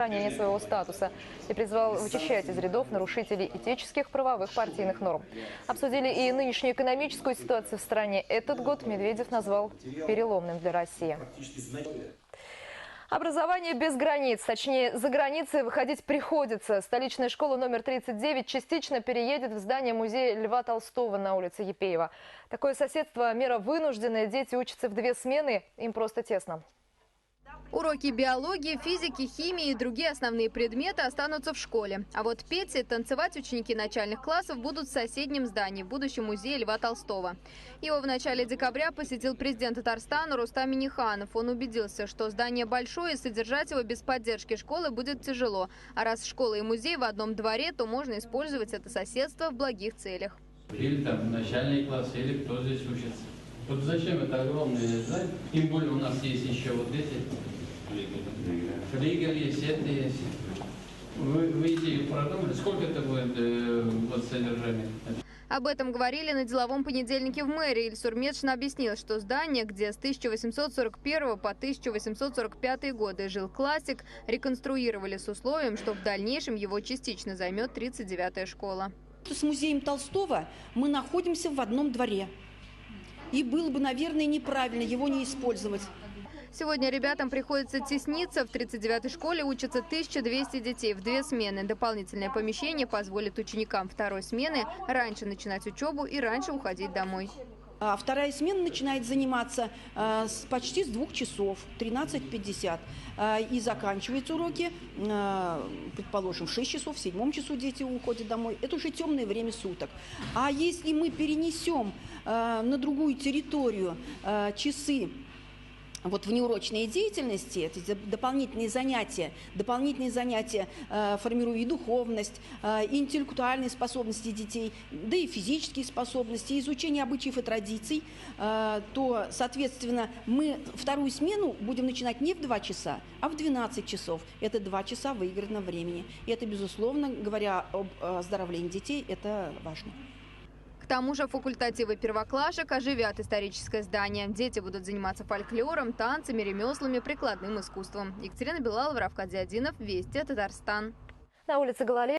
сохранения своего статуса и призвал вычищать из рядов нарушителей этических, правовых, партийных норм. Обсудили и нынешнюю экономическую ситуацию в стране. Этот год Медведев назвал переломным для России. Образование без границ, точнее, за границы выходить приходится. Столичная школа номер 39 частично переедет в здание музея Льва Толстого на улице Епеева. Такое соседство – мера вынужденная. Дети учатся в 2 смены, им просто тесно. Уроки биологии, физики, химии и другие основные предметы останутся в школе. А вот петь и танцевать ученики начальных классов будут в соседнем здании, в будущем музее Льва Толстого. Его в начале декабря посетил президент Татарстана Рустам Минниханов. Он убедился, что здание большое и содержать его без поддержки школы будет тяжело. А раз школа и музей в одном дворе, то можно использовать это соседство в благих целях. Или там начальный класс, или кто здесь учится. Вот зачем это огромное здание? Тем более у нас есть еще вот эти. Флигель есть, это есть. Вы идею продумали? Сколько это будет вот содержание? Об этом говорили на деловом понедельнике в мэрии. Ильсур Метшин объяснил, что здание, где с 1841 по 1845 годы жил классик, реконструировали с условием, что в дальнейшем его частично займет 39-я школа. С музеем Толстого мы находимся в одном дворе. И было бы, наверное, неправильно его не использовать. Сегодня ребятам приходится тесниться. В 39-й школе учатся 1200 детей в 2 смены. Дополнительное помещение позволит ученикам второй смены раньше начинать учебу и раньше уходить домой. А вторая смена начинает заниматься почти с 2 часов, 13:50. И заканчиваются уроки, предположим, в 6 часов, в 7 часу дети уходят домой. Это уже темное время суток. А если мы перенесем на другую территорию часы вот внеурочной деятельности, это дополнительные занятия формируют и духовность, и интеллектуальные способности детей, да и физические способности, и изучение обычаев и традиций, то, соответственно, мы вторую смену будем начинать не в 2 часа, а в 12 часов. Это 2 часа выигранного времени. И это, безусловно, говоря об оздоровлении детей, это важно. К тому же факультативы первоклашек оживят историческое здание. Дети будут заниматься фольклором, танцами, ремеслами, прикладным искусством. Екатерина Белалова, Равкат Зиадинов, Вести, Татарстан. На улице Галалея